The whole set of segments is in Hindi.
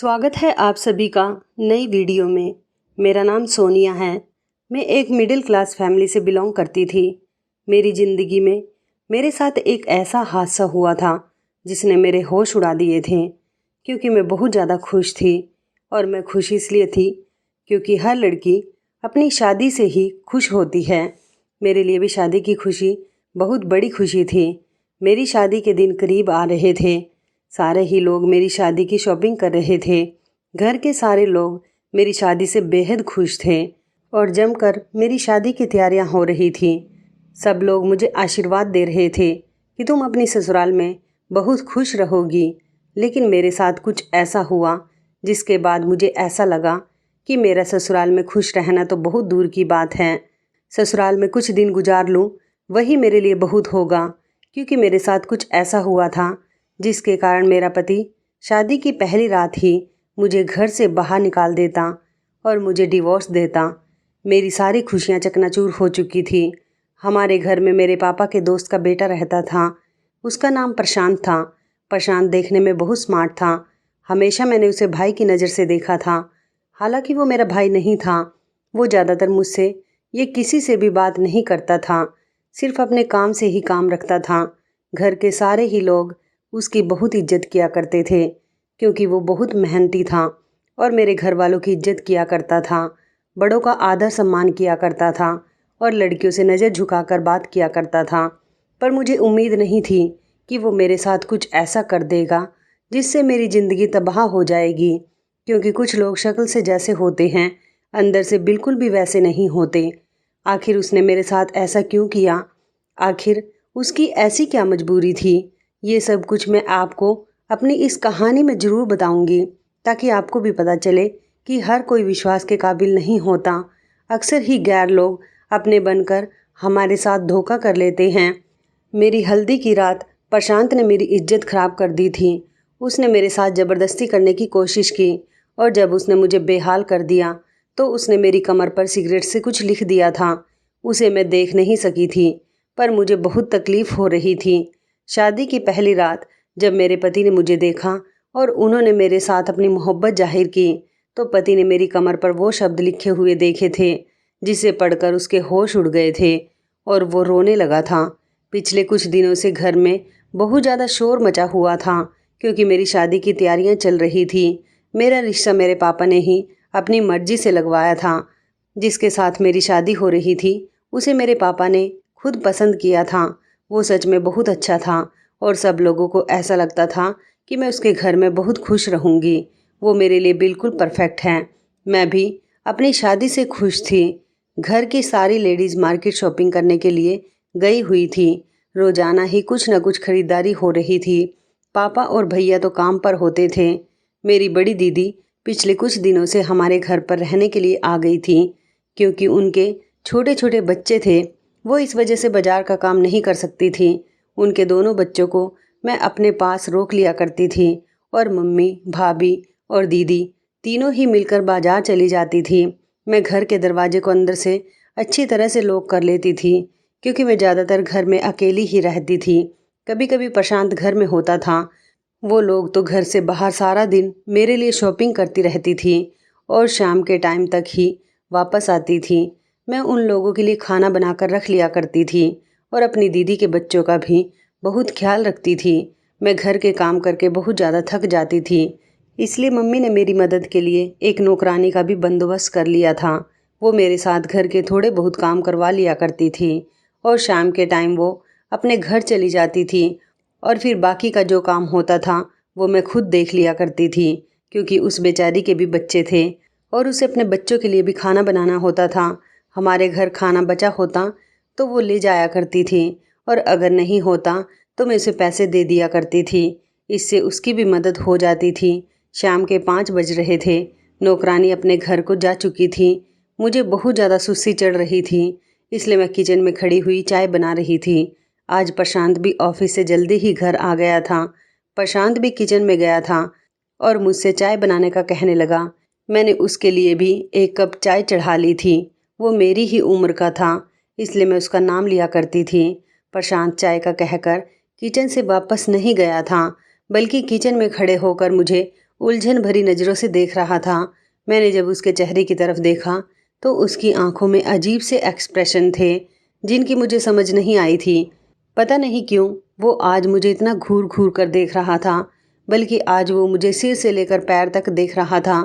स्वागत है आप सभी का नई वीडियो में। मेरा नाम सोनिया है। मैं एक मिडिल क्लास फैमिली से बिलोंग करती थी। मेरी ज़िंदगी में मेरे साथ एक ऐसा हादसा हुआ था जिसने मेरे होश उड़ा दिए थे, क्योंकि मैं बहुत ज़्यादा खुश थी। और मैं खुश इसलिए थी क्योंकि हर लड़की अपनी शादी से ही खुश होती है। मेरे लिए भी शादी की खुशी बहुत बड़ी खुशी थी। मेरी शादी के दिन करीब आ रहे थे। सारे ही लोग मेरी शादी की शॉपिंग कर रहे थे। घर के सारे लोग मेरी शादी से बेहद खुश थे और जमकर मेरी शादी की तैयारियां हो रही थी। सब लोग मुझे आशीर्वाद दे रहे थे कि तुम अपनी ससुराल में बहुत खुश रहोगी। लेकिन मेरे साथ कुछ ऐसा हुआ जिसके बाद मुझे ऐसा लगा कि मेरा ससुराल में खुश रहना तो बहुत दूर की बात है। ससुराल में कुछ दिन गुजार लूँ वही मेरे लिए बहुत होगा, क्योंकि मेरे साथ कुछ ऐसा हुआ था जिसके कारण मेरा पति शादी की पहली रात ही मुझे घर से बाहर निकाल देता और मुझे डिवोर्स देता। मेरी सारी खुशियां चकनाचूर हो चुकी थी। हमारे घर में मेरे पापा के दोस्त का बेटा रहता था। उसका नाम प्रशांत था। प्रशांत देखने में बहुत स्मार्ट था। हमेशा मैंने उसे भाई की नज़र से देखा था। हालांकि वो मेरा भाई नहीं था। वो ज़्यादातर मुझसे ये किसी से भी बात नहीं करता था, सिर्फ अपने काम से ही काम रखता था। घर के सारे ही लोग उसकी बहुत इज्जत किया करते थे, क्योंकि वो बहुत मेहनती था और मेरे घर वालों की इज्जत किया करता था। बड़ों का आदर सम्मान किया करता था और लड़कियों से नज़र झुकाकर बात किया करता था। पर मुझे उम्मीद नहीं थी कि वो मेरे साथ कुछ ऐसा कर देगा जिससे मेरी ज़िंदगी तबाह हो जाएगी, क्योंकि कुछ लोग शक्ल से जैसे होते हैं अंदर से बिल्कुल भी वैसे नहीं होते। आखिर उसने मेरे साथ ऐसा क्यों किया? आखिर उसकी ऐसी क्या मजबूरी थी? ये सब कुछ मैं आपको अपनी इस कहानी में ज़रूर बताऊंगी, ताकि आपको भी पता चले कि हर कोई विश्वास के काबिल नहीं होता। अक्सर ही गैर लोग अपने बनकर हमारे साथ धोखा कर लेते हैं। मेरी हल्दी की रात प्रशांत ने मेरी इज्जत ख़राब कर दी थी। उसने मेरे साथ ज़बरदस्ती करने की कोशिश की और जब उसने मुझे बेहाल कर दिया तो उसने मेरी कमर पर सिगरेट से कुछ लिख दिया था। उसे मैं देख नहीं सकी थी, पर मुझे बहुत तकलीफ़ हो रही थी। शादी की पहली रात जब मेरे पति ने मुझे देखा और उन्होंने मेरे साथ अपनी मोहब्बत जाहिर की, तो पति ने मेरी कमर पर वो शब्द लिखे हुए देखे थे जिसे पढ़कर उसके होश उड़ गए थे और वो रोने लगा था। पिछले कुछ दिनों से घर में बहुत ज़्यादा शोर मचा हुआ था, क्योंकि मेरी शादी की तैयारियां चल रही थी। मेरा रिश्ता मेरे पापा ने ही अपनी मर्जी से लगवाया था। जिसके साथ मेरी शादी हो रही थी उसे मेरे पापा ने खुद पसंद किया था। वो सच में बहुत अच्छा था और सब लोगों को ऐसा लगता था कि मैं उसके घर में बहुत खुश रहूँगी। वो मेरे लिए बिल्कुल परफेक्ट है। मैं भी अपनी शादी से खुश थी। घर की सारी लेडीज़ मार्केट शॉपिंग करने के लिए गई हुई थी। रोज़ाना ही कुछ न कुछ खरीदारी हो रही थी। पापा और भैया तो काम पर होते थे। मेरी बड़ी दीदी पिछले कुछ दिनों से हमारे घर पर रहने के लिए आ गई थी, क्योंकि उनके छोटे छोटे बच्चे थे। वो इस वजह से बाज़ार का काम नहीं कर सकती थी। उनके दोनों बच्चों को मैं अपने पास रोक लिया करती थी और मम्मी, भाभी और दीदी तीनों ही मिलकर बाज़ार चली जाती थी। मैं घर के दरवाजे को अंदर से अच्छी तरह से लॉक कर लेती थी, क्योंकि मैं ज़्यादातर घर में अकेली ही रहती थी। कभी कभी प्रशांत घर में होता था। वो लोग तो घर से बाहर सारा दिन मेरे लिए शॉपिंग करती रहती थी और शाम के टाइम तक ही वापस आती थी। मैं उन लोगों के लिए खाना बनाकर रख लिया करती थी और अपनी दीदी के बच्चों का भी बहुत ख्याल रखती थी। मैं घर के काम करके बहुत ज़्यादा थक जाती थी, इसलिए मम्मी ने मेरी मदद के लिए एक नौकरानी का भी बंदोबस्त कर लिया था। वो मेरे साथ घर के थोड़े बहुत काम करवा लिया करती थी और शाम के टाइम वो अपने घर चली जाती थी और फिर बाकी का जो काम होता था वो मैं खुद देख लिया करती थी, क्योंकि उस बेचारी के भी बच्चे थे और उसे अपने बच्चों के लिए भी खाना बनाना होता था। हमारे घर खाना बचा होता तो वो ले जाया करती थी और अगर नहीं होता तो मैं उसे पैसे दे दिया करती थी। इससे उसकी भी मदद हो जाती थी। शाम के 5 बज रहे थे। नौकरानी अपने घर को जा चुकी थी। मुझे बहुत ज़्यादा सुस्ती चढ़ रही थी, इसलिए मैं किचन में खड़ी हुई चाय बना रही थी। आज प्रशांत भी ऑफिस से जल्दी ही घर आ गया था। प्रशांत भी किचन में गया था और मुझसे चाय बनाने का कहने लगा। मैंने उसके लिए भी एक कप चाय चढ़ा ली थी। वो मेरी ही उम्र का था, इसलिए मैं उसका नाम लिया करती थी। प्रशांत चाय का कहकर किचन से वापस नहीं गया था, बल्कि किचन में खड़े होकर मुझे उलझन भरी नज़रों से देख रहा था। मैंने जब उसके चेहरे की तरफ देखा तो उसकी आंखों में अजीब से एक्सप्रेशन थे जिनकी मुझे समझ नहीं आई थी। पता नहीं क्यों वो आज मुझे इतना घूर घूर कर देख रहा था, बल्कि आज वो मुझे सिर से लेकर पैर तक देख रहा था।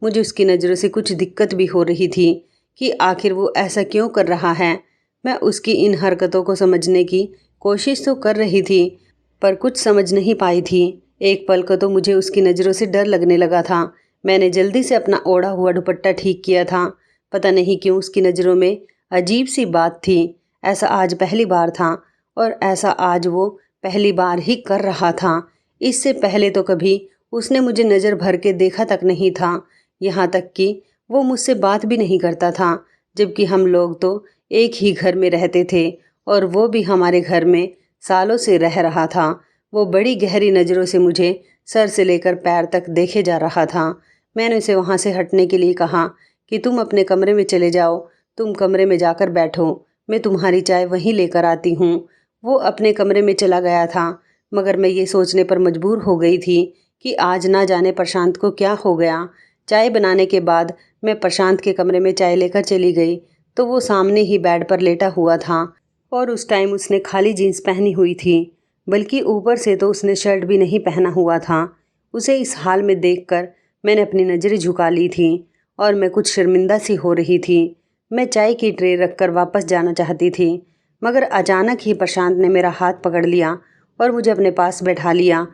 मुझे उसकी नज़रों से कुछ दिक्कत भी हो रही थी कि आखिर वो ऐसा क्यों कर रहा है। मैं उसकी इन हरकतों को समझने की कोशिश तो कर रही थी, पर कुछ समझ नहीं पाई थी। एक पल को तो मुझे उसकी नज़रों से डर लगने लगा था। मैंने जल्दी से अपना ओढ़ा हुआ दुपट्टा ठीक किया था। पता नहीं क्यों उसकी नज़रों में अजीब सी बात थी। ऐसा आज पहली बार था और ऐसा आज वो पहली बार ही कर रहा था। इससे पहले तो कभी उसने मुझे नज़र भर के देखा तक नहीं था। यहाँ तक कि वो मुझसे बात भी नहीं करता था, जबकि हम लोग तो एक ही घर में रहते थे और वो भी हमारे घर में सालों से रह रहा था। वो बड़ी गहरी नज़रों से मुझे सर से लेकर पैर तक देखे जा रहा था। मैंने उसे वहाँ से हटने के लिए कहा कि तुम अपने कमरे में चले जाओ, तुम कमरे में जाकर बैठो, मैं तुम्हारी चाय वहीं लेकर आती हूँ। वो अपने कमरे में चला गया था, मगर मैं ये सोचने पर मजबूर हो गई थी कि आज ना जाने प्रशांत को क्या हो गया। चाय बनाने के बाद मैं प्रशांत के कमरे में चाय लेकर चली गई तो वो सामने ही बेड पर लेटा हुआ था और उस टाइम उसने खाली जीन्स पहनी हुई थी, बल्कि ऊपर से तो उसने शर्ट भी नहीं पहना हुआ था। उसे इस हाल में देखकर मैंने अपनी नज़रें झुका ली थी और मैं कुछ शर्मिंदा सी हो रही थी। मैं चाय की ट्रे रखकर वापस जाना चाहती थी, मगर अचानक ही प्रशांत ने मेरा हाथ पकड़ लिया और मुझे अपने पास बैठा लिया।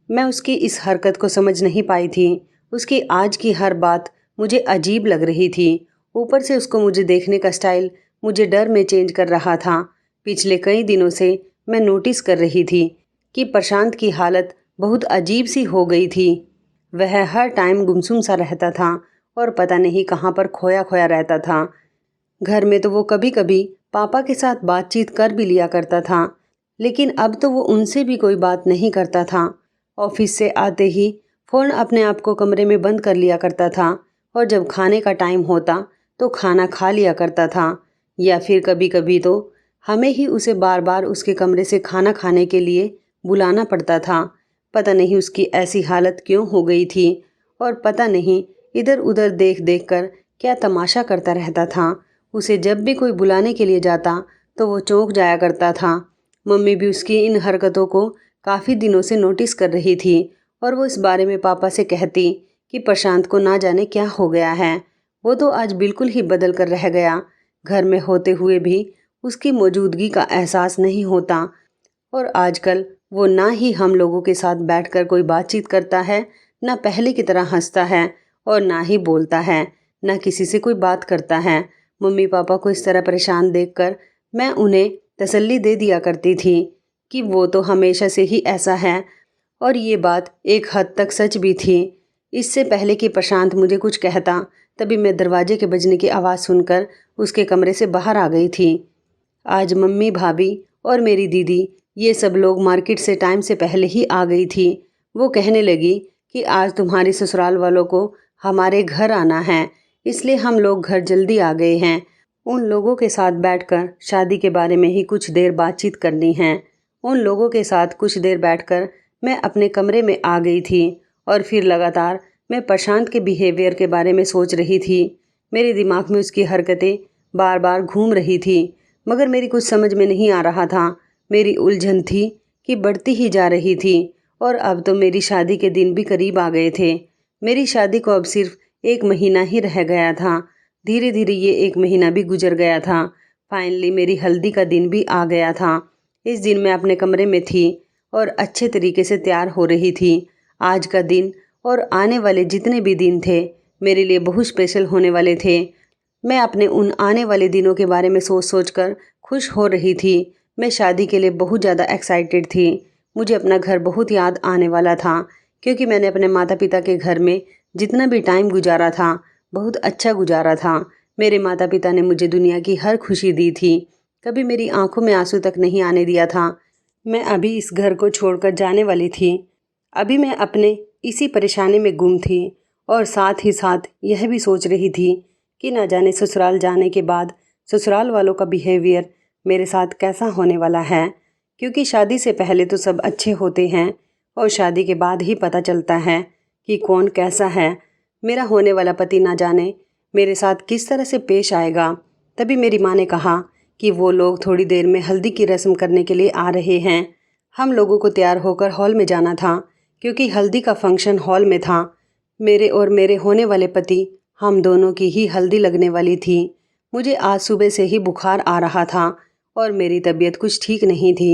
मैं उसकी इस हरकत को समझ नहीं पाई थी। उसकी आज की हर बात मुझे अजीब लग रही थी। ऊपर से उसको मुझे देखने का स्टाइल मुझे डर में चेंज कर रहा था। पिछले कई दिनों से मैं नोटिस कर रही थी कि प्रशांत की हालत बहुत अजीब सी हो गई थी। वह हर टाइम गुमसुम सा रहता था और पता नहीं कहाँ पर खोया खोया रहता था। घर में तो वो कभी कभी पापा के साथ बातचीत कर भी लिया करता था, लेकिन अब तो वो उनसे भी कोई बात नहीं करता था। ऑफिस से आते ही फ़ोन अपने आप को कमरे में बंद कर लिया करता था और जब खाने का टाइम होता तो खाना खा लिया करता था, या फिर कभी कभी तो हमें ही उसे बार बार उसके कमरे से खाना खाने के लिए बुलाना पड़ता था। पता नहीं उसकी ऐसी हालत क्यों हो गई थी और पता नहीं इधर उधर देख देख कर क्या तमाशा करता रहता था। उसे जब भी कोई बुलाने के लिए जाता तो वो चौंक जाया करता था। मम्मी भी उसकी इन हरकतों को काफ़ी दिनों से नोटिस कर रही थी और वो इस बारे में पापा से कहती कि प्रशांत को ना जाने क्या हो गया है। वो तो आज बिल्कुल ही बदल कर रह गया। घर में होते हुए भी उसकी मौजूदगी का एहसास नहीं होता और आजकल वो ना ही हम लोगों के साथ बैठकर कोई बातचीत करता है, ना पहले की तरह हंसता है और ना ही बोलता है, ना किसी से कोई बात करता है। मम्मी पापा को इस तरह परेशान देखकर मैं उन्हें तसल्ली दे दिया करती थी कि वो तो हमेशा से ही ऐसा है, और ये बात एक हद तक सच भी थी। इससे पहले कि प्रशांत मुझे कुछ कहता तभी मैं दरवाजे के बजने की आवाज़ सुनकर उसके कमरे से बाहर आ गई थी। आज मम्मी भाभी और मेरी दीदी ये सब लोग मार्केट से टाइम से पहले ही आ गई थी। वो कहने लगी कि आज तुम्हारी ससुराल वालों को हमारे घर आना है, इसलिए हम लोग घर जल्दी आ गए हैं। उन लोगों के साथ बैठकर शादी के बारे में ही कुछ देर बातचीत करनी है। उन लोगों के साथ कुछ देर बैठकर मैं अपने कमरे में आ गई थी और फिर लगातार मैं प्रशांत के बिहेवियर के बारे में सोच रही थी। मेरे दिमाग में उसकी हरकतें बार बार घूम रही थी, मगर मेरी कुछ समझ में नहीं आ रहा था। मेरी उलझन थी कि बढ़ती ही जा रही थी और अब तो मेरी शादी के दिन भी करीब आ गए थे। मेरी शादी को अब सिर्फ 1 महीना ही रह गया था। धीरे धीरे ये 1 महीना भी गुजर गया था। फाइनली मेरी हल्दी का दिन भी आ गया था। इस दिन मैं अपने कमरे में थी और अच्छे तरीके से तैयार हो रही थी। आज का दिन और आने वाले जितने भी दिन थे मेरे लिए बहुत स्पेशल होने वाले थे। मैं अपने उन आने वाले दिनों के बारे में सोच सोच कर खुश हो रही थी। मैं शादी के लिए बहुत ज़्यादा एक्साइटेड थी। मुझे अपना घर बहुत याद आने वाला था, क्योंकि मैंने अपने माता पिता के घर में जितना भी टाइम गुजारा था बहुत अच्छा गुजारा था। मेरे माता पिता ने मुझे दुनिया की हर खुशी दी थी, कभी मेरी आंखों में आंसू तक नहीं आने दिया था। मैं अभी इस घर को छोड़कर जाने वाली थी। अभी मैं अपने इसी परेशानी में गुम थी और साथ ही साथ यह भी सोच रही थी कि न जाने ससुराल जाने के बाद ससुराल वालों का बिहेवियर मेरे साथ कैसा होने वाला है, क्योंकि शादी से पहले तो सब अच्छे होते हैं और शादी के बाद ही पता चलता है कि कौन कैसा है। मेरा होने वाला पति ना जाने मेरे साथ किस तरह से पेश आएगा। तभी मेरी माँ ने कहा कि वो लोग थोड़ी देर में हल्दी की रस्म करने के लिए आ रहे हैं। हम लोगों को तैयार होकर हॉल में जाना था क्योंकि हल्दी का फंक्शन हॉल में था। मेरे और मेरे होने वाले पति, हम दोनों की ही हल्दी लगने वाली थी। मुझे आज सुबह से ही बुखार आ रहा था और मेरी तबीयत कुछ ठीक नहीं थी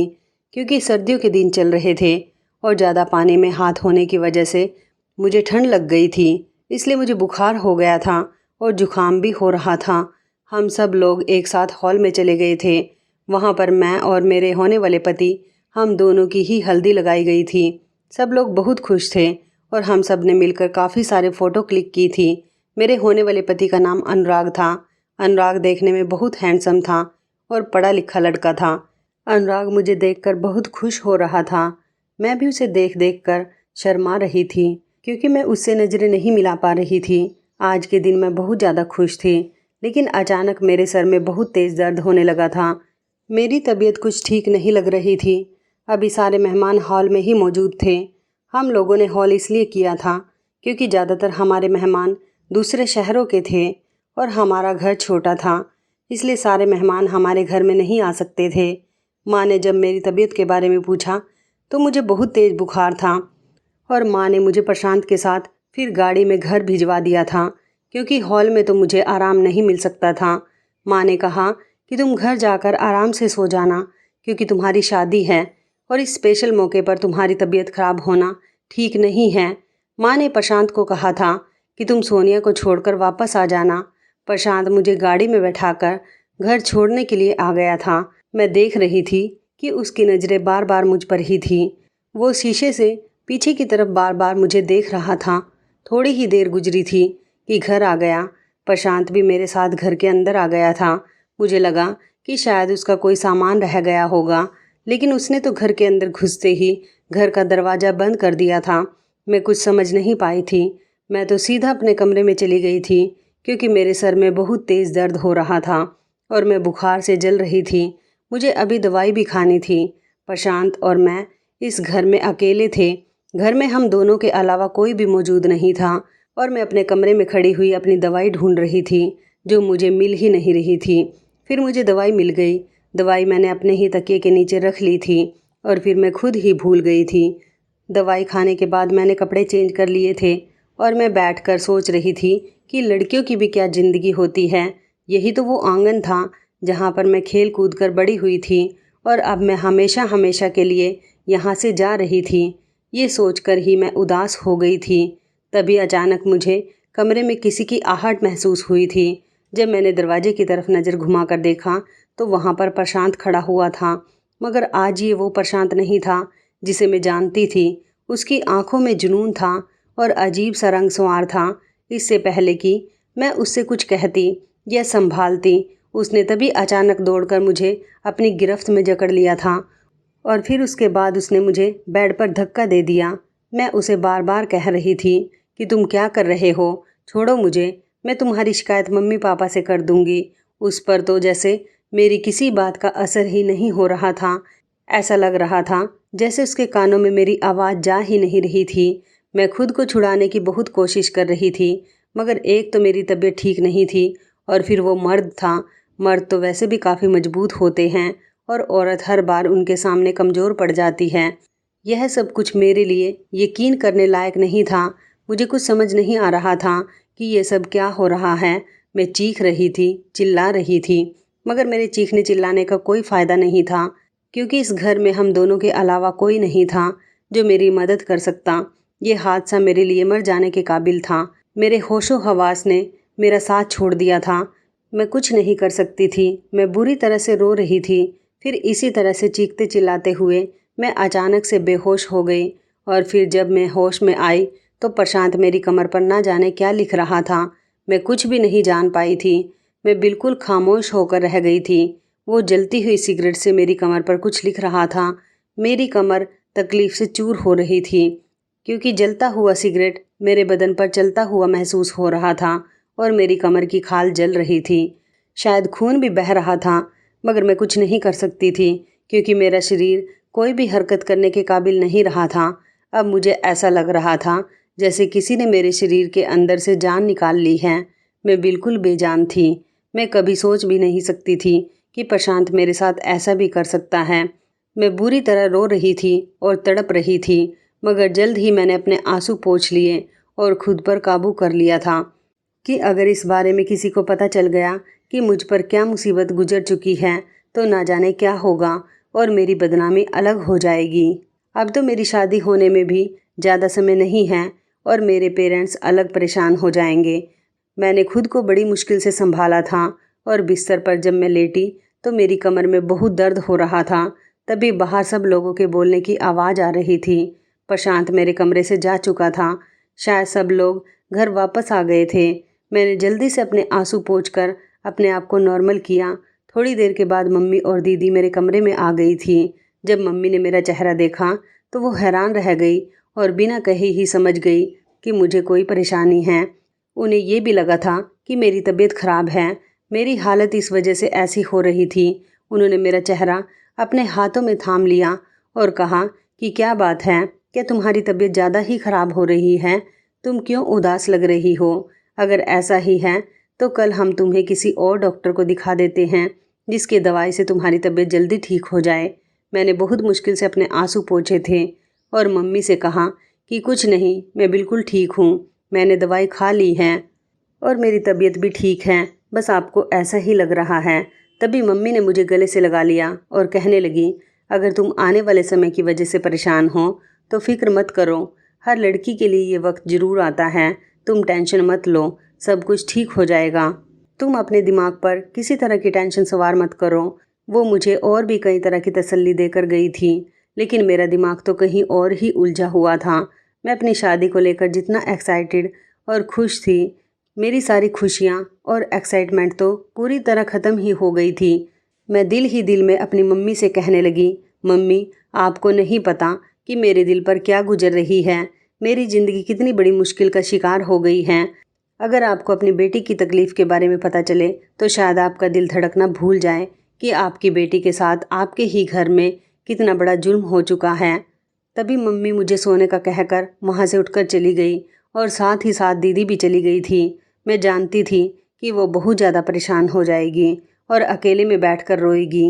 क्योंकि सर्दियों के दिन चल रहे थे और ज़्यादा पानी में हाथ होने की वजह से मुझे ठंड लग गई थी, इसलिए मुझे बुखार हो गया था और जुकाम भी हो रहा था। हम सब लोग एक साथ हॉल में चले गए थे। वहाँ पर मैं और मेरे होने वाले पति, हम दोनों की ही हल्दी लगाई गई थी। सब लोग बहुत खुश थे और हम सब ने मिलकर काफ़ी सारे फ़ोटो क्लिक की थी। मेरे होने वाले पति का नाम अनुराग था। अनुराग देखने में बहुत हैंडसम था और पढ़ा लिखा लड़का था। अनुराग मुझे देखकर बहुत खुश हो रहा था। मैं भी उसे देख देख कर शर्मा रही थी क्योंकि मैं उससे नज़रें नहीं मिला पा रही थी। आज के दिन मैं बहुत ज़्यादा खुश थी, लेकिन अचानक मेरे सर में बहुत तेज़ दर्द होने लगा था। मेरी तबीयत कुछ ठीक नहीं लग रही थी। अभी सारे मेहमान हॉल में ही मौजूद थे। हम लोगों ने हॉल इसलिए किया था क्योंकि ज़्यादातर हमारे मेहमान दूसरे शहरों के थे और हमारा घर छोटा था, इसलिए सारे मेहमान हमारे घर में नहीं आ सकते थे। माँ ने जब मेरी तबीयत के बारे में पूछा तो मुझे बहुत तेज़ बुखार था और माँ ने मुझे प्रशांत के साथ फिर गाड़ी में घर भिजवा दिया था क्योंकि हॉल में तो मुझे आराम नहीं मिल सकता था। माँ ने कहा कि तुम घर जाकर आराम से सो जाना क्योंकि तुम्हारी शादी है और इस स्पेशल मौके पर तुम्हारी तबीयत खराब होना ठीक नहीं है। माँ ने प्रशांत को कहा था कि तुम सोनिया को छोड़कर वापस आ जाना। प्रशांत मुझे गाड़ी में बैठाकर घर छोड़ने के लिए आ गया था। मैं देख रही थी कि उसकी नज़रें बार बार मुझ पर ही थी। वो शीशे से पीछे की तरफ बार बार मुझे देख रहा था। थोड़ी ही देर गुजरी थी कि घर आ गया। प्रशांत भी मेरे साथ घर के अंदर आ गया था। मुझे लगा कि शायद उसका कोई सामान रह गया होगा, लेकिन उसने तो घर के अंदर घुसते ही घर का दरवाज़ा बंद कर दिया था। मैं कुछ समझ नहीं पाई थी। मैं तो सीधा अपने कमरे में चली गई थी क्योंकि मेरे सर में बहुत तेज़ दर्द हो रहा था और मैं बुखार से जल रही थी। मुझे अभी दवाई भी खानी थी। प्रशांत और मैं इस घर में अकेले थे। घर में हम दोनों के अलावा कोई भी मौजूद नहीं था और मैं अपने कमरे में खड़ी हुई अपनी दवाई ढूंढ रही थी जो मुझे मिल ही नहीं रही थी। फिर मुझे दवाई मिल गई। दवाई मैंने अपने ही तकिए के नीचे रख ली थी और फिर मैं खुद ही भूल गई थी। दवाई खाने के बाद मैंने कपड़े चेंज कर लिए थे और मैं बैठकर सोच रही थी कि लड़कियों की भी क्या ज़िंदगी होती है। यही तो वो आंगन था जहाँ पर मैं खेल कूद कर बड़ी हुई थी और अब मैं हमेशा हमेशा के लिए यहाँ से जा रही थी। ये सोचकर ही मैं उदास हो गई थी। तभी अचानक मुझे कमरे में किसी की आहट महसूस हुई थी। जब मैंने दरवाजे की तरफ नज़र घुमाकर देखा तो वहाँ पर प्रशांत खड़ा हुआ था, मगर आज ये वो प्रशांत नहीं था जिसे मैं जानती थी। उसकी आंखों में जुनून था और अजीब सा रंग संवार था। इससे पहले कि मैं उससे कुछ कहती या संभालती, उसने तभी अचानक दौड़कर मुझे अपनी गिरफ्त में जकड़ लिया था और फिर उसके बाद उसने मुझे बेड पर धक्का दे दिया। मैं उसे बार बार कह रही थी कि तुम क्या कर रहे हो, छोड़ो मुझे, मैं तुम्हारी शिकायत मम्मी पापा से कर दूंगी। उस पर तो जैसे मेरी किसी बात का असर ही नहीं हो रहा था। ऐसा लग रहा था जैसे उसके कानों में मेरी आवाज़ जा ही नहीं रही थी। मैं खुद को छुड़ाने की बहुत कोशिश कर रही थी, मगर एक तो मेरी तबीयत ठीक नहीं थी और फिर वो मर्द था। मर्द तो वैसे भी काफ़ी मजबूत होते हैं और औरत हर बार उनके सामने कमज़ोर पड़ जाती है। यह सब कुछ मेरे लिए यकीन करने लायक नहीं था। मुझे कुछ समझ नहीं आ रहा था कि ये सब क्या हो रहा है। मैं चीख रही थी, चिल्ला रही थी, मगर मेरे चीखने चिल्लाने का कोई फ़ायदा नहीं था क्योंकि इस घर में हम दोनों के अलावा कोई नहीं था जो मेरी मदद कर सकता। ये हादसा मेरे लिए मर जाने के काबिल था। मेरे होशो हवास ने मेरा साथ छोड़ दिया था। मैं कुछ नहीं कर सकती थी। मैं बुरी तरह से रो रही थी। फिर इसी तरह से चीखते चिल्लाते हुए मैं अचानक से बेहोश हो गई और फिर जब मैं होश में आई तो प्रशांत मेरी कमर पर ना जाने क्या लिख रहा था। मैं कुछ भी नहीं जान पाई थी। मैं बिल्कुल खामोश होकर रह गई थी। वो जलती हुई सिगरेट से मेरी कमर पर कुछ लिख रहा था। मेरी कमर तकलीफ से चूर हो रही थी क्योंकि जलता हुआ सिगरेट मेरे बदन पर चलता हुआ महसूस हो रहा था और मेरी कमर की खाल जल रही थी। शायद खून भी बह रहा था, मगर मैं कुछ नहीं कर सकती थी क्योंकि मेरा शरीर कोई भी हरकत करने के काबिल नहीं रहा था। अब मुझे ऐसा लग रहा था जैसे किसी ने मेरे शरीर के अंदर से जान निकाल ली है। मैं बिल्कुल बेजान थी। मैं कभी सोच भी नहीं सकती थी कि प्रशांत मेरे साथ ऐसा भी कर सकता है। मैं बुरी तरह रो रही थी और तड़प रही थी, मगर जल्द ही मैंने अपने आंसू पोंछ लिए और खुद पर काबू कर लिया था कि अगर इस बारे में किसी को पता चल गया कि मुझ पर क्या मुसीबत गुजर चुकी है तो ना जाने क्या होगा और मेरी बदनामी अलग हो जाएगी। अब तो मेरी शादी होने में भी ज़्यादा समय नहीं है और मेरे पेरेंट्स अलग परेशान हो जाएंगे। मैंने खुद को बड़ी मुश्किल से संभाला था और बिस्तर पर जब मैं लेटी तो मेरी कमर में बहुत दर्द हो रहा था। तभी बाहर सब लोगों के बोलने की आवाज़ आ रही थी। प्रशांत मेरे कमरे से जा चुका था। शायद सब लोग घर वापस आ गए थे। मैंने जल्दी से अपने आंसू पोंछकर अपने आप को नॉर्मल किया। थोड़ी देर के बाद मम्मी और दीदी मेरे कमरे में आ गई थी। जब मम्मी ने मेरा चेहरा देखा तो वो हैरान रह गई और बिना कहे ही समझ गई कि मुझे कोई परेशानी है। उन्हें ये भी लगा था कि मेरी तबीयत ख़राब है। मेरी हालत इस वजह से ऐसी हो रही थी। उन्होंने मेरा चेहरा अपने हाथों में थाम लिया और कहा कि क्या बात है, क्या तुम्हारी तबीयत ज़्यादा ही ख़राब हो रही है? तुम क्यों उदास लग रही हो? अगर ऐसा ही है तो कल हम तुम्हें किसी और डॉक्टर को दिखा देते हैं जिसकी दवाई से तुम्हारी तबीयत जल्दी ठीक हो जाए। मैंने बहुत मुश्किल से अपने आंसू पोंछे थे और मम्मी से कहा कि कुछ नहीं, मैं बिल्कुल ठीक हूँ। मैंने दवाई खा ली है और मेरी तबीयत भी ठीक है, बस आपको ऐसा ही लग रहा है। तभी मम्मी ने मुझे गले से लगा लिया और कहने लगी, अगर तुम आने वाले समय की वजह से परेशान हो तो फिक्र मत करो। हर लड़की के लिए ये वक्त ज़रूर आता है। तुम टेंशन मत लो, सब कुछ ठीक हो जाएगा। तुम अपने दिमाग पर किसी तरह की टेंशन सवार मत करो। वो मुझे और भी कई तरह की तसल्ली देकर गई थी, लेकिन मेरा दिमाग तो कहीं और ही उलझा हुआ था। मैं अपनी शादी को लेकर जितना एक्साइटेड और खुश थी, मेरी सारी खुशियाँ और एक्साइटमेंट तो पूरी तरह ख़त्म ही हो गई थी। मैं दिल ही दिल में अपनी मम्मी से कहने लगी, मम्मी आपको नहीं पता कि मेरे दिल पर क्या गुजर रही है। मेरी ज़िंदगी कितनी बड़ी मुश्किल का शिकार हो गई है। अगर आपको अपनी बेटी की तकलीफ़ के बारे में पता चले तो शायद आपका दिल धड़कना भूल जाए कि आपकी बेटी के साथ आपके ही घर में कितना बड़ा जुल्म हो चुका है। तभी मम्मी मुझे सोने का कहकर वहाँ से उठकर चली गई और साथ ही साथ दीदी भी चली गई थी। मैं जानती थी कि वो बहुत ज़्यादा परेशान हो जाएगी और अकेले में बैठकर रोएगी,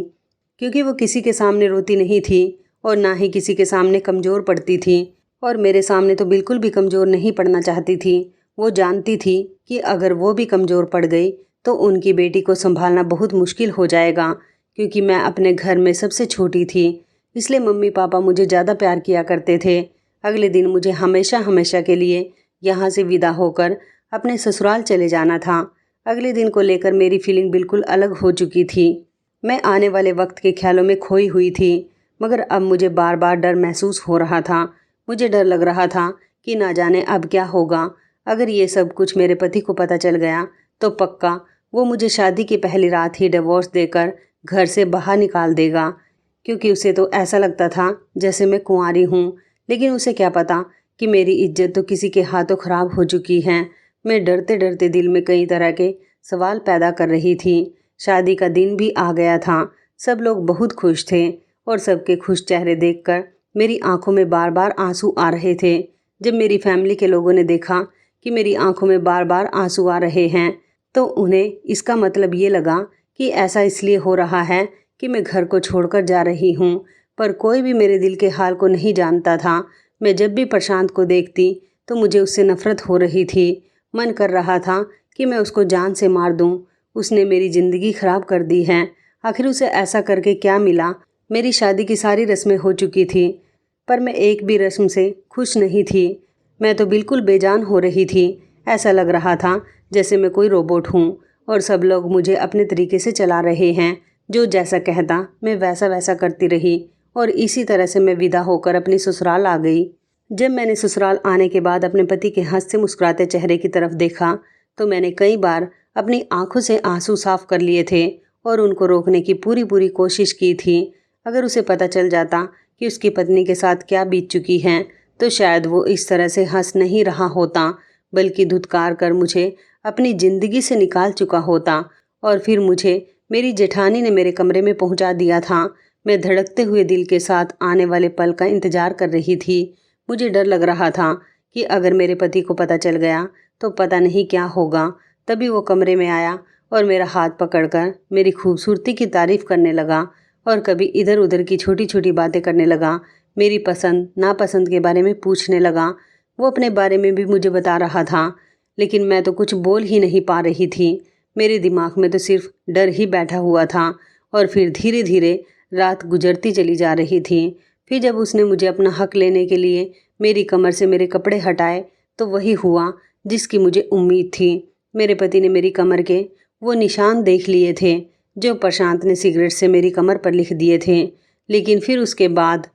क्योंकि वो किसी के सामने रोती नहीं थी और ना ही किसी के सामने कमज़ोर पड़ती थी और मेरे सामने तो बिल्कुल भी कमज़ोर नहीं पड़ना चाहती थी। वो जानती थी कि अगर वो भी कमज़ोर पड़ गई तो उनकी बेटी को संभालना बहुत मुश्किल हो जाएगा, क्योंकि मैं अपने घर में सबसे छोटी थी। इसलिए मम्मी पापा मुझे ज़्यादा प्यार किया करते थे। अगले दिन मुझे हमेशा हमेशा के लिए यहाँ से विदा होकर अपने ससुराल चले जाना था। अगले दिन को लेकर मेरी फीलिंग बिल्कुल अलग हो चुकी थी। मैं आने वाले वक्त के ख्यालों में खोई हुई थी, मगर अब मुझे बार बार डर महसूस हो रहा था। मुझे डर लग रहा था कि ना जाने अब क्या होगा। अगर ये सब कुछ मेरे पति को पता चल गया तो पक्का वो मुझे शादी की पहली रात ही डिवोर्स देकर घर से बाहर निकाल देगा, क्योंकि उसे तो ऐसा लगता था जैसे मैं कुंवारी हूँ। लेकिन उसे क्या पता कि मेरी इज्जत तो किसी के हाथों ख़राब हो चुकी है। मैं डरते डरते दिल में कई तरह के सवाल पैदा कर रही थी। शादी का दिन भी आ गया था। सब लोग बहुत खुश थे और सबके खुश चेहरे देखकर मेरी आंखों में बार बार आंसू आ रहे थे। जब मेरी फैमिली के लोगों ने देखा कि मेरी आंखों में बार बार आंसू आ रहे हैं तो उन्हें इसका मतलब ये लगा कि ऐसा इसलिए हो रहा है कि मैं घर को छोड़कर जा रही हूँ। पर कोई भी मेरे दिल के हाल को नहीं जानता था। मैं जब भी प्रशांत को देखती तो मुझे उससे नफ़रत हो रही थी। मन कर रहा था कि मैं उसको जान से मार दूँ। उसने मेरी ज़िंदगी ख़राब कर दी है। आखिर उसे ऐसा करके क्या मिला? मेरी शादी की सारी रस्में हो चुकी थी, पर मैं एक भी रस्म से खुश नहीं थी। मैं तो बिल्कुल बेजान हो रही थी। ऐसा लग रहा था जैसे मैं कोई रोबोट हूँ और सब लोग मुझे अपने तरीके से चला रहे हैं। जो जैसा कहता मैं वैसा वैसा करती रही और इसी तरह से मैं विदा होकर अपनी ससुराल आ गई। जब मैंने ससुराल आने के बाद अपने पति के हंसते मुस्कुराते चेहरे की तरफ देखा तो मैंने कई बार अपनी आंखों से आंसू साफ कर लिए थे और उनको रोकने की पूरी पूरी कोशिश की थी। अगर उसे पता चल जाता कि उसकी पत्नी के साथ क्या बीत चुकी है तो शायद वो इस तरह से हंस नहीं रहा होता, बल्कि धुतकार कर मुझे अपनी ज़िंदगी से निकाल चुका होता। और फिर मुझे मेरी जेठानी ने मेरे कमरे में पहुंचा दिया था। मैं धड़कते हुए दिल के साथ आने वाले पल का इंतज़ार कर रही थी। मुझे डर लग रहा था कि अगर मेरे पति को पता चल गया तो पता नहीं क्या होगा। तभी वो कमरे में आया और मेरा हाथ पकड़कर मेरी खूबसूरती की तारीफ करने लगा और कभी इधर उधर की छोटी छोटी बातें करने लगा। मेरी पसंद नापसंद के बारे में पूछने लगा। वो अपने बारे में भी मुझे बता रहा था, लेकिन मैं तो कुछ बोल ही नहीं पा रही थी। मेरे दिमाग में तो सिर्फ डर ही बैठा हुआ था। और फिर धीरे धीरे रात गुजरती चली जा रही थी। फिर जब उसने मुझे अपना हक लेने के लिए मेरी कमर से मेरे कपड़े हटाए तो वही हुआ जिसकी मुझे उम्मीद थी। मेरे पति ने मेरी कमर के वो निशान देख लिए थे जो प्रशांत ने सिगरेट से मेरी कमर पर लिख दिए थे। लेकिन फिर उसके बाद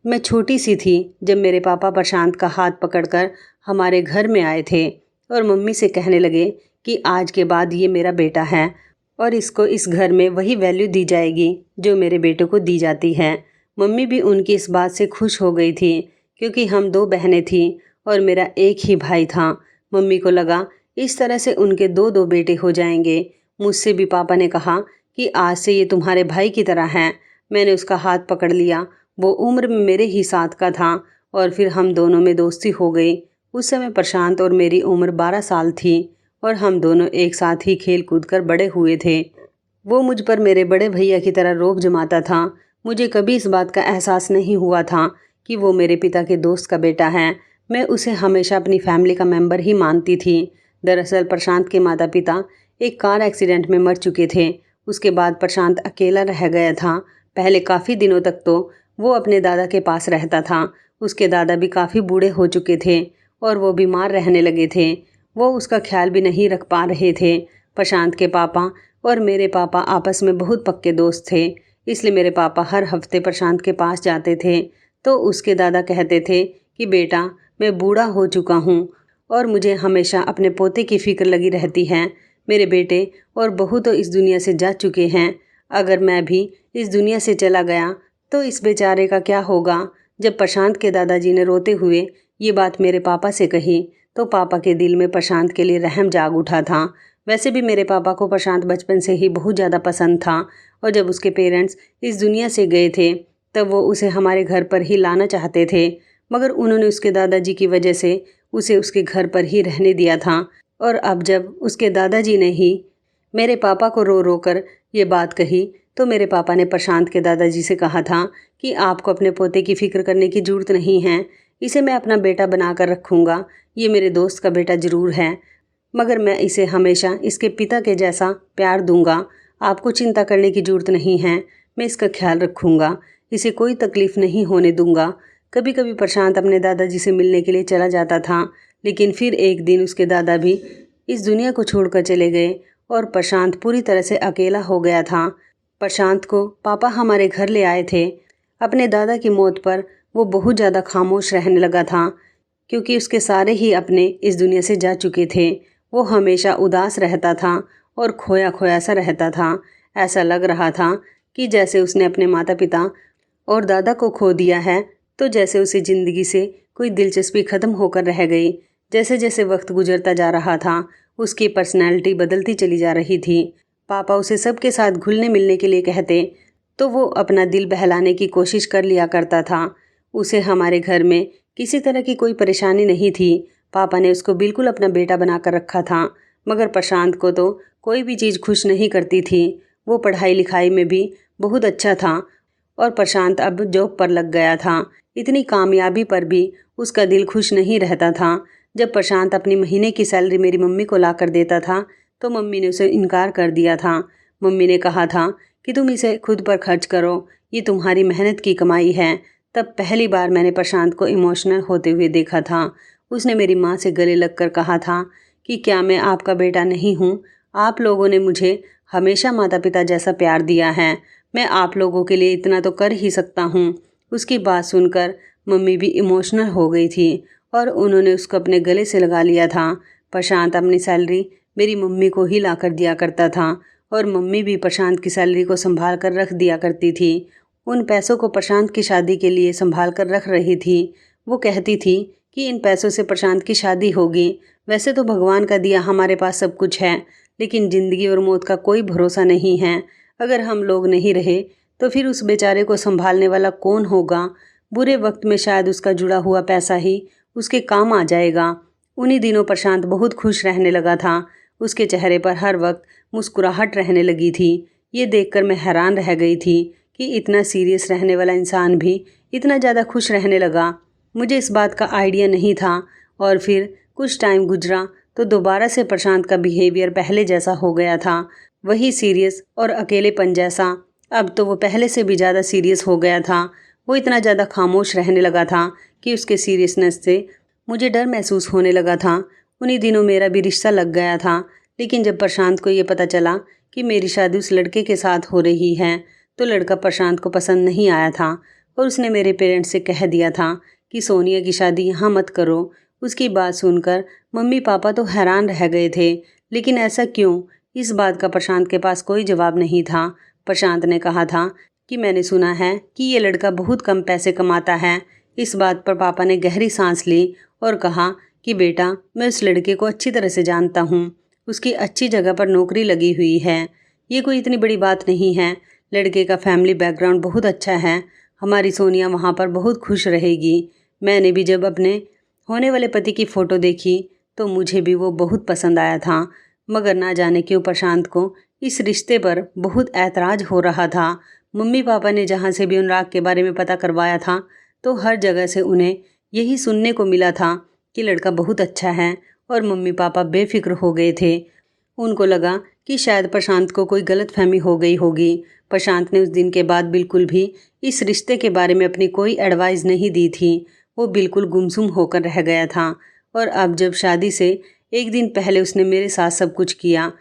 मैं छोटी सी थी जब मेरे पापा प्रशांत का हाथ पकड़कर हमारे घर में आए थे और मम्मी से कहने लगे कि आज के बाद ये मेरा बेटा है और इसको इस घर में वही वैल्यू दी जाएगी जो मेरे बेटे को दी जाती है। मम्मी भी उनकी इस बात से खुश हो गई थी क्योंकि हम 2 बहनें थीं और मेरा एक ही भाई था। मम्मी को लगा इस तरह से उनके 2 बेटे हो जाएंगे। मुझसे भी पापा ने कहा कि आज से ये तुम्हारे भाई की तरह हैं। मैंने उसका हाथ पकड़ लिया। वो उम्र में मेरे ही साथ का था और फिर हम दोनों में दोस्ती हो गई। उस समय प्रशांत और मेरी उम्र 12 साल थी और हम दोनों एक साथ ही खेल कूद कर बड़े हुए थे। वो मुझ पर मेरे बड़े भैया की तरह रोब जमाता था। मुझे कभी इस बात का एहसास नहीं हुआ था कि वो मेरे पिता के दोस्त का बेटा है। मैं उसे हमेशा अपनी फैमिली का मेंबर ही मानती थी। दरअसल प्रशांत के माता पिता एक कार एक्सीडेंट में मर चुके थे। उसके बाद प्रशांत अकेला रह गया था। पहले काफ़ी दिनों तक तो वो अपने दादा के पास रहता था। उसके दादा भी काफ़ी बूढ़े हो चुके थे और वो बीमार रहने लगे थे। वो उसका ख्याल भी नहीं रख पा रहे थे। प्रशांत के पापा और मेरे पापा आपस में बहुत पक्के दोस्त थे, इसलिए मेरे पापा हर हफ्ते प्रशांत के पास जाते थे। तो उसके दादा कहते थे कि बेटा, मैं बूढ़ा हो चुका हूँ और मुझे हमेशा अपने पोते की फ़िक्र लगी रहती है। मेरे बेटे और बहू तो इस दुनिया से जा चुके हैं। अगर मैं भी इस दुनिया से चला गया तो इस बेचारे का क्या होगा। जब प्रशांत के दादाजी ने रोते हुए ये बात मेरे पापा से कही तो पापा के दिल में प्रशांत के लिए रहम जाग उठा था। वैसे भी मेरे पापा को प्रशांत बचपन से ही बहुत ज़्यादा पसंद था और जब उसके पेरेंट्स इस दुनिया से गए थे तब वो उसे हमारे घर पर ही लाना चाहते थे, मगर उन्होंने उसके दादाजी की वजह से उसे उसके घर पर ही रहने दिया था। और अब जब उसके दादाजी ने ही मेरे पापा को रो रो कर ये बात कही तो मेरे पापा ने प्रशांत के दादाजी से कहा था कि आपको अपने पोते की फ़िक्र करने की ज़रूरत नहीं है। इसे मैं अपना बेटा बना कर रखूँगा। ये मेरे दोस्त का बेटा ज़रूर है, मगर मैं इसे हमेशा इसके पिता के जैसा प्यार दूंगा। आपको चिंता करने की ज़रूरत नहीं है। मैं इसका ख्याल रखूँगा। इसे कोई तकलीफ़ नहीं होने दूंगा। कभी कभी प्रशांत अपने दादाजी से मिलने के लिए चला जाता था, लेकिन फिर एक दिन उसके दादा भी इस दुनिया को छोड़कर चले गए और प्रशांत पूरी तरह से अकेला हो गया था। प्रशांत को पापा हमारे घर ले आए थे। अपने दादा की मौत पर वो बहुत ज़्यादा खामोश रहने लगा था क्योंकि उसके सारे ही अपने इस दुनिया से जा चुके थे। वो हमेशा उदास रहता था और खोया खोया सा रहता था। ऐसा लग रहा था कि जैसे उसने अपने माता पिता और दादा को खो दिया है, तो जैसे उसे ज़िंदगी से कोई दिलचस्पी ख़त्म होकर रह गई। जैसे जैसे वक्त गुजरता जा रहा था उसकी पर्सनैलिटी बदलती चली जा रही थी। पापा उसे सबके साथ घुलने मिलने के लिए कहते तो वो अपना दिल बहलाने की कोशिश कर लिया करता था। उसे हमारे घर में किसी तरह की कोई परेशानी नहीं थी। पापा ने उसको बिल्कुल अपना बेटा बनाकर रखा था, मगर प्रशांत को तो कोई भी चीज़ खुश नहीं करती थी। वो पढ़ाई लिखाई में भी बहुत अच्छा था और प्रशांत अब जॉब पर लग गया था। इतनी कामयाबी पर भी उसका दिल खुश नहीं रहता था। जब प्रशांत अपनी महीने की सैलरी मेरी मम्मी को ला कर देता था तो मम्मी ने उसे इनकार कर दिया था। मम्मी ने कहा था कि तुम इसे खुद पर खर्च करो, ये तुम्हारी मेहनत की कमाई है। तब पहली बार मैंने प्रशांत को इमोशनल होते हुए देखा था। उसने मेरी माँ से गले लगकर कहा था कि क्या मैं आपका बेटा नहीं हूँ? आप लोगों ने मुझे हमेशा माता पिता जैसा प्यार दिया है। मैं आप लोगों के लिए इतना तो कर ही सकता हूँ। उसकी बात सुनकर मम्मी भी इमोशनल हो गई थी और उन्होंने उसको अपने गले से लगा लिया था। प्रशांत अपनी सैलरी मेरी मम्मी को ही ला कर दिया करता था और मम्मी भी प्रशांत की सैलरी को संभाल कर रख दिया करती थी। उन पैसों को प्रशांत की शादी के लिए संभाल कर रख रही थी। वो कहती थी कि इन पैसों से प्रशांत की शादी होगी। वैसे तो भगवान का दिया हमारे पास सब कुछ है, लेकिन ज़िंदगी और मौत का कोई भरोसा नहीं है। अगर हम लोग नहीं रहे तो फिर उस बेचारे को संभालने वाला कौन होगा? बुरे वक्त में शायद उसका जुड़ा हुआ पैसा ही उसके काम आ जाएगा। उन्हीं दिनों प्रशांत बहुत खुश रहने लगा था। उसके चेहरे पर हर वक्त मुस्कुराहट रहने लगी थी। ये देखकर मैं हैरान रह गई थी कि इतना सीरियस रहने वाला इंसान भी इतना ज़्यादा खुश रहने लगा। मुझे इस बात का आइडिया नहीं था। और फिर कुछ टाइम गुजरा तो दोबारा से प्रशांत का बिहेवियर पहले जैसा हो गया था, वही सीरियस और अकेलेपन जैसा। अब तो वो पहले से भी ज़्यादा सीरियस हो गया था। वो इतना ज़्यादा खामोश रहने लगा था कि उसके सीरियसनेस से मुझे डर महसूस होने लगा था। उन्हीं दिनों मेरा भी रिश्ता लग गया था, लेकिन जब प्रशांत को ये पता चला कि मेरी शादी उस लड़के के साथ हो रही है तो लड़का प्रशांत को पसंद नहीं आया था और उसने मेरे पेरेंट्स से कह दिया था कि सोनिया की शादी यहाँ मत करो। उसकी बात सुनकर मम्मी पापा तो हैरान रह गए थे, लेकिन ऐसा क्यों, इस बात का प्रशांत के पास कोई जवाब नहीं था। प्रशांत ने कहा था कि मैंने सुना है कि ये लड़का बहुत कम पैसे कमाता है। इस बात पर पापा ने गहरी सांस ली और कहा कि बेटा, मैं उस लड़के को अच्छी तरह से जानता हूँ। उसकी अच्छी जगह पर नौकरी लगी हुई है। ये कोई इतनी बड़ी बात नहीं है। लड़के का फैमिली बैकग्राउंड बहुत अच्छा है। हमारी सोनिया वहाँ पर बहुत खुश रहेगी। मैंने भी जब अपने होने वाले पति की फ़ोटो देखी तो मुझे भी वो बहुत पसंद आया था, मगर ना जाने क्यों प्रशांत को इस रिश्ते पर बहुत ऐतराज़ हो रहा था। मम्मी पापा ने जहाँ से भी अनुराग के बारे में पता करवाया था तो हर जगह से उन्हें यही सुनने को मिला था कि लड़का बहुत अच्छा है और मम्मी पापा बेफिक्र हो गए थे। उनको लगा कि शायद प्रशांत को कोई गलतफहमी हो गई होगी। प्रशांत ने उस दिन के बाद बिल्कुल भी इस रिश्ते के बारे में अपनी कोई एडवाइस नहीं दी थी। वो बिल्कुल गुमसुम होकर रह गया था। और अब जब शादी से एक दिन पहले उसने मेरे साथ सब कुछ किया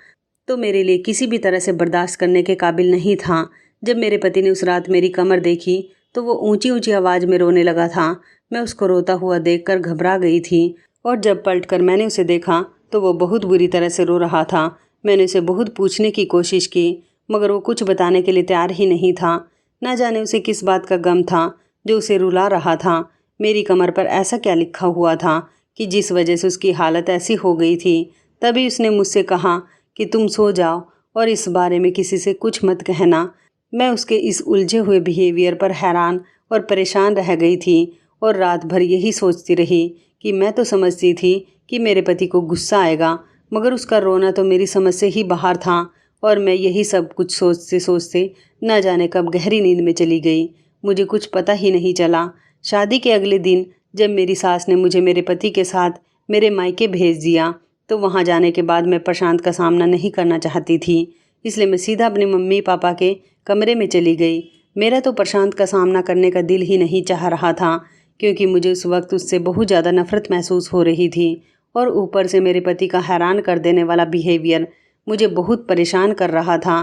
तो मेरे लिए किसी भी तरह से बर्दाश्त करने के काबिल नहीं था। जब मेरे पति ने उस रात मेरी कमर देखी तो वो ऊंची ऊंची आवाज़ में रोने लगा था। मैं उसको रोता हुआ देखकर घबरा गई थी और जब पलटकर मैंने उसे देखा तो वो बहुत बुरी तरह से रो रहा था। मैंने उसे बहुत पूछने की कोशिश की, मगर वो कुछ बताने के लिए तैयार ही नहीं था। ना जाने उसे किस बात का गम था जो उसे रुला रहा था। मेरी कमर पर ऐसा क्या लिखा हुआ था कि जिस वजह से उसकी हालत ऐसी हो गई थी। तभी उसने मुझसे कहा कि तुम सो जाओ और इस बारे में किसी से कुछ मत कहना। मैं उसके इस उलझे हुए बिहेवियर पर हैरान और परेशान रह गई थी और रात भर यही सोचती रही कि मैं तो समझती थी कि मेरे पति को गुस्सा आएगा, मगर उसका रोना तो मेरी समझ से ही बाहर था और मैं यही सब कुछ सोचते सोचते न जाने कब गहरी नींद में चली गई। मुझे कुछ पता ही नहीं चला। शादी के अगले दिन जब मेरी सास ने मुझे मेरे पति के साथ मेरे मायके भेज दिया तो वहाँ जाने के बाद मैं प्रशांत का सामना नहीं करना चाहती थी, इसलिए मैं सीधा अपने मम्मी पापा के कमरे में चली गई। मेरा तो प्रशांत का सामना करने का दिल ही नहीं चाह रहा था, क्योंकि मुझे उस वक्त उससे बहुत ज़्यादा नफरत महसूस हो रही थी और ऊपर से मेरे पति का हैरान कर देने वाला बिहेवियर मुझे बहुत परेशान कर रहा था।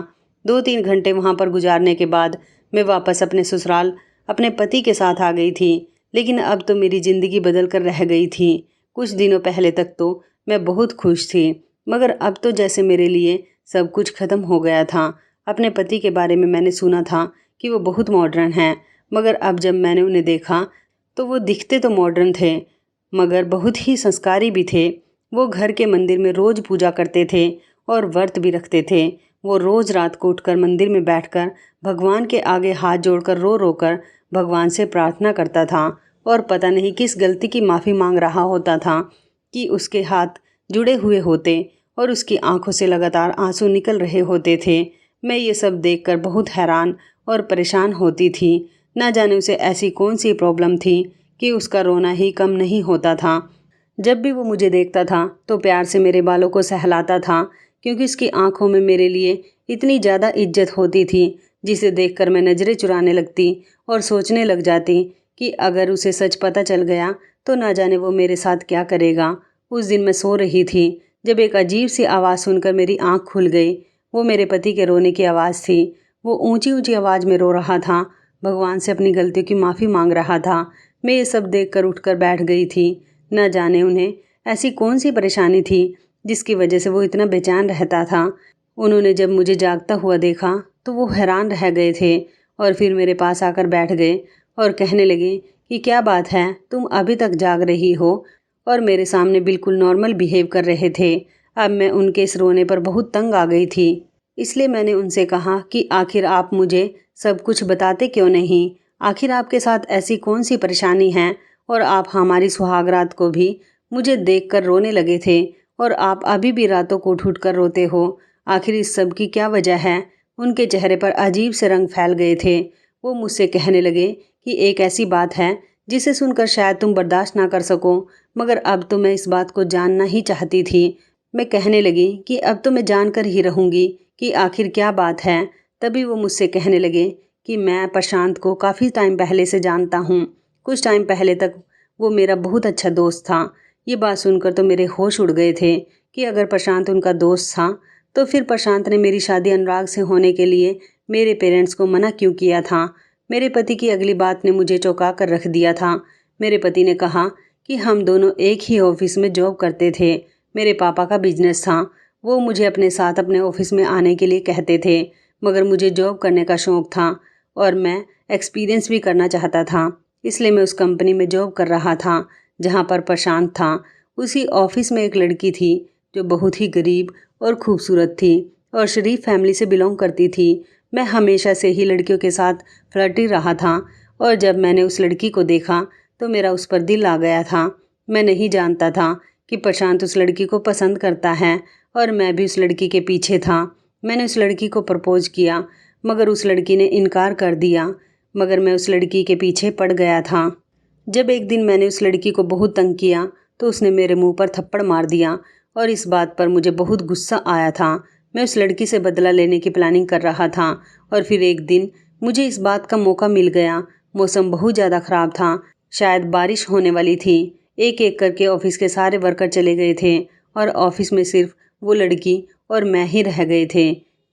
2-3 घंटे वहाँ पर गुजारने के बाद मैं वापस अपने ससुराल अपने पति के साथ आ गई थी, लेकिन अब तो मेरी ज़िंदगी बदल कर रह गई थी। कुछ दिनों पहले तक तो मैं बहुत खुश थी, मगर अब तो जैसे मेरे लिए सब कुछ ख़त्म हो गया था। अपने पति के बारे में मैंने सुना था कि वो बहुत मॉडर्न हैं, मगर अब जब मैंने उन्हें देखा तो वो दिखते तो मॉडर्न थे मगर बहुत ही संस्कारी भी थे। वो घर के मंदिर में रोज़ पूजा करते थे और व्रत भी रखते थे। वो रोज़ रात को उठकर मंदिर में बैठकर भगवान के आगे हाथ जोड़कर रो रो कर भगवान से प्रार्थना करता था और पता नहीं किस गलती की माफ़ी मांग रहा होता था कि उसके हाथ जुड़े हुए होते और उसकी आंखों से लगातार आंसू निकल रहे होते थे। मैं ये सब देखकर बहुत हैरान और परेशान होती थी। ना जाने उसे ऐसी कौन सी प्रॉब्लम थी कि उसका रोना ही कम नहीं होता था। जब भी वो मुझे देखता था तो प्यार से मेरे बालों को सहलाता था, क्योंकि उसकी आंखों में मेरे लिए इतनी ज़्यादा इज्जत होती थी, जिसे देखकर मैं नज़रें चुराने लगती और सोचने लग जाती कि अगर उसे सच पता चल गया तो ना जाने वो मेरे साथ क्या करेगा। उस दिन मैं सो रही थी जब एक अजीब सी आवाज़ सुनकर मेरी आँख खुल गई। वो मेरे पति के रोने की आवाज़ थी। वो ऊंची ऊंची आवाज़ में रो रहा था, भगवान से अपनी गलतियों की माफ़ी मांग रहा था। मैं ये सब देखकर उठकर बैठ गई थी। न जाने उन्हें ऐसी कौन सी परेशानी थी जिसकी वजह से वो इतना बेचैन रहता था। उन्होंने जब मुझे जागता हुआ देखा तो वो हैरान रह गए थे और फिर मेरे पास आकर बैठ गए और कहने लगे कि क्या बात है, तुम अभी तक जाग रही हो, और मेरे सामने बिल्कुल नॉर्मल बिहेव कर रहे थे। अब मैं उनके इस रोने पर बहुत तंग आ गई थी, इसलिए मैंने उनसे कहा कि आखिर आप मुझे सब कुछ बताते क्यों नहीं? आखिर आपके साथ ऐसी कौन सी परेशानी है और आप हमारी सुहागरात को भी मुझे देखकर रोने लगे थे और आप अभी भी रातों को उठ कर रोते हो। आखिर इस सब की क्या वजह है? उनके चेहरे पर अजीब से रंग फैल गए थे। वो मुझसे कहने लगे कि एक ऐसी बात है जिसे सुनकर शायद तुम बर्दाश्त ना कर सको, मगर अब तो मैं इस बात को जानना ही चाहती थी। मैं कहने लगी कि अब तो मैं जानकर ही रहूँगी कि आखिर क्या बात है। तभी वो मुझसे कहने लगे कि मैं प्रशांत को काफ़ी टाइम पहले से जानता हूँ। कुछ टाइम पहले तक वो मेरा बहुत अच्छा दोस्त था। ये बात सुनकर तो मेरे होश उड़ गए थे कि अगर प्रशांत उनका दोस्त था तो फिर प्रशांत ने मेरी शादी अनुराग से होने के लिए मेरे पेरेंट्स को मना क्यों किया था। मेरे पति की अगली बात ने मुझे चौंका कर रख दिया था। मेरे पति ने कहा कि हम दोनों एक ही ऑफिस में जॉब करते थे। मेरे पापा का बिजनेस था। वो मुझे अपने साथ अपने ऑफिस में आने के लिए कहते थे, मगर मुझे जॉब करने का शौक़ था और मैं एक्सपीरियंस भी करना चाहता था। इसलिए मैं उस कंपनी में जॉब कर रहा था जहाँ पर प्रशांत था। उसी ऑफिस में एक लड़की थी जो बहुत ही गरीब और खूबसूरत थी और शरीफ फैमिली से बिलोंग करती थी। मैं हमेशा से ही लड़कियों के साथ फ्लर्टी रहा था और जब मैंने उस लड़की को देखा तो मेरा उस पर दिल आ गया था। मैं नहीं जानता था कि प्रशांत उस लड़की को पसंद करता है और मैं भी उस लड़की के पीछे था। मैंने उस लड़की को प्रपोज किया मगर उस लड़की ने इनकार कर दिया, मगर मैं उस लड़की के पीछे पड़ गया था। जब एक दिन मैंने उस लड़की को बहुत तंग किया तो उसने मेरे मुंह पर थप्पड़ मार दिया और इस बात पर मुझे बहुत गुस्सा आया था। मैं उस लड़की से बदला लेने की प्लानिंग कर रहा था और फिर एक दिन मुझे इस बात का मौका मिल गया। मौसम बहुत ज़्यादा ख़राब था, शायद बारिश होने वाली थी। एक एक करके ऑफिस के सारे वर्कर चले गए थे और ऑफिस में सिर्फ वो लड़की और मैं ही रह गए थे।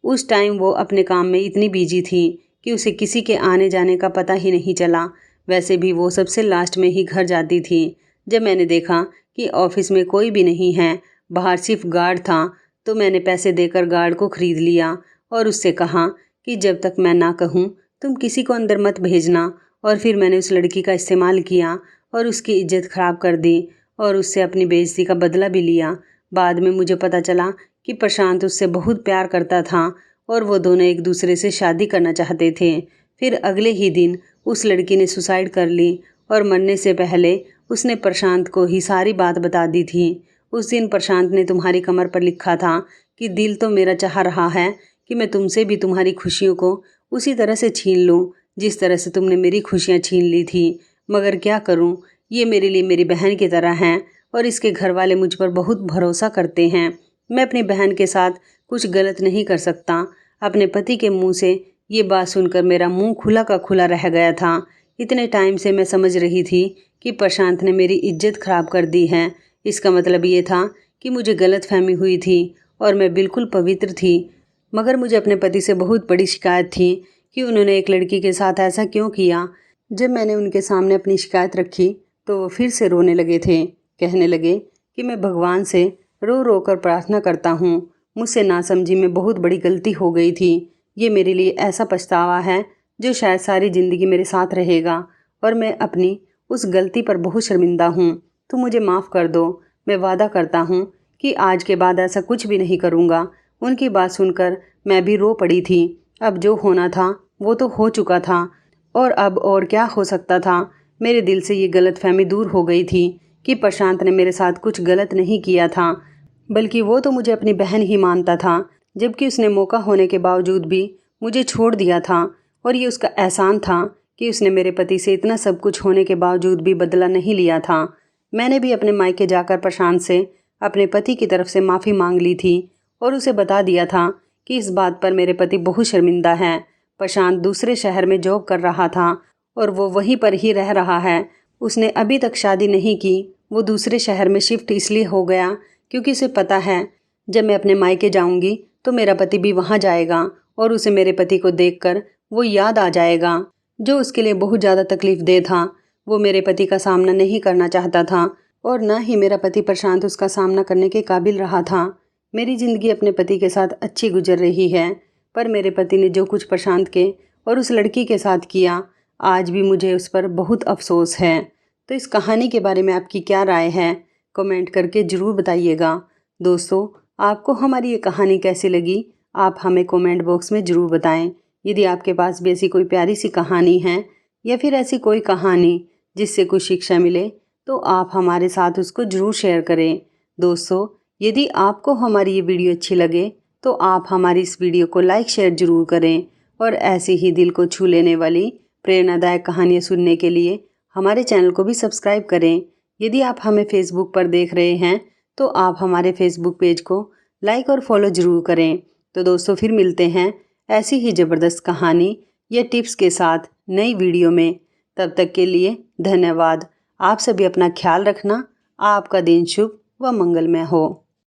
उस टाइम वो अपने काम में इतनी बिजी थी कि उसे किसी के आने जाने का पता ही नहीं चला। वैसे भी वो सबसे लास्ट में ही घर जाती थी। जब मैंने देखा कि ऑफिस में कोई भी नहीं है, बाहर सिर्फ गार्ड था, तो मैंने पैसे देकर गार्ड को ख़रीद लिया और उससे कहा कि जब तक मैं ना कहूँ तुम किसी को अंदर मत भेजना। और फिर मैंने उस लड़की का इस्तेमाल किया और उसकी इज्जत ख़राब कर दी और उससे अपनी बेइज्जती का बदला भी लिया। बाद में मुझे पता चला कि प्रशांत उससे बहुत प्यार करता था और वो दोनों एक दूसरे से शादी करना चाहते थे। फिर अगले ही दिन उस लड़की ने सुसाइड कर ली और मरने से पहले उसने प्रशांत को ही सारी बात बता दी थी। उस दिन प्रशांत ने तुम्हारी कमर पर लिखा था कि दिल तो मेरा चाह रहा है कि मैं तुमसे भी तुम्हारी खुशियों को उसी तरह से छीन लूं जिस तरह से तुमने मेरी खुशियां छीन ली थी। मगर क्या करूं, ये मेरे लिए मेरी बहन की तरह हैं और इसके घर वाले मुझ पर बहुत भरोसा करते हैं। मैं अपनी बहन के साथ कुछ गलत नहीं कर सकता। अपने पति के मुंह से ये बात सुनकर मेरा मुंह खुला का खुला रह गया था। इतने टाइम से मैं समझ रही थी कि प्रशांत ने मेरी इज्जत ख़राब कर दी है। इसका मतलब ये था कि मुझे गलतफहमी हुई थी और मैं बिल्कुल पवित्र थी। मगर मुझे अपने पति से बहुत बड़ी शिकायत थी कि उन्होंने एक लड़की के साथ ऐसा क्यों किया। जब मैंने उनके सामने अपनी शिकायत रखी तो वो फिर से रोने लगे थे। कहने लगे कि मैं भगवान से रो रो कर प्रार्थना करता हूँ, मुझसे नासमझी में बहुत बड़ी गलती हो गई थी। ये मेरे लिए ऐसा पछतावा है जो शायद सारी ज़िंदगी मेरे साथ रहेगा और मैं अपनी उस गलती पर बहुत शर्मिंदा हूँ। तो मुझे माफ़ कर दो। मैं वादा करता हूँ कि आज के बाद ऐसा कुछ भी नहीं करूँगा। उनकी बात सुनकर मैं भी रो पड़ी थी। अब जो होना था वो तो हो चुका था और अब और क्या हो सकता था। मेरे दिल से ये गलतफहमी दूर हो गई थी कि प्रशांत ने मेरे साथ कुछ गलत नहीं किया था, बल्कि वो तो मुझे अपनी बहन ही मानता था, जबकि उसने मौका होने के बावजूद भी मुझे छोड़ दिया था। और ये उसका एहसान था कि उसने मेरे पति से इतना सब कुछ होने के बावजूद भी बदला नहीं लिया था। मैंने भी अपने मायके जाकर प्रशांत से अपने पति की तरफ से माफ़ी मांग ली थी और उसे बता दिया था कि इस बात पर मेरे पति बहुत शर्मिंदा हैं। प्रशांत दूसरे शहर में जॉब कर रहा था और वो वहीं पर ही रह रहा है। उसने अभी तक शादी नहीं की। वो दूसरे शहर में शिफ्ट इसलिए हो गया क्योंकि उसे पता है जब मैं अपने मायके जाऊंगी तो मेरा पति भी वहाँ जाएगा और उसे मेरे पति को देखकर वो याद आ जाएगा जो उसके लिए बहुत ज़्यादा तकलीफ दे था। वो मेरे पति का सामना नहीं करना चाहता था और न ही मेरा पति प्रशांत उसका सामना करने के काबिल रहा था। मेरी ज़िंदगी अपने पति के साथ अच्छी गुजर रही है, पर मेरे पति ने जो कुछ प्रशांत के और उस लड़की के साथ किया, आज भी मुझे उस पर बहुत अफसोस है। तो इस कहानी के बारे में आपकी क्या राय है, कमेंट करके ज़रूर बताइएगा। दोस्तों, आपको हमारी ये कहानी कैसी लगी, आप हमें कमेंट बॉक्स में ज़रूर बताएं। यदि आपके पास भी ऐसी कोई प्यारी सी कहानी है या फिर ऐसी कोई कहानी जिससे कुछ शिक्षा मिले तो आप हमारे साथ उसको ज़रूर शेयर करें। दोस्तों, यदि आपको हमारी ये वीडियो अच्छी लगे तो आप हमारी इस वीडियो को लाइक शेयर ज़रूर करें और ऐसी ही दिल को छू लेने वाली प्रेरणादायक कहानियाँ सुनने के लिए हमारे चैनल को भी सब्सक्राइब करें। यदि आप हमें फेसबुक पर देख रहे हैं तो आप हमारे फेसबुक पेज को लाइक और फॉलो ज़रूर करें। तो दोस्तों, फिर मिलते हैं ऐसी ही ज़बरदस्त कहानी या टिप्स के साथ नई वीडियो में। तब तक के लिए धन्यवाद। आप सभी अपना ख्याल रखना। आपका दिन शुभ व मंगलमय हो।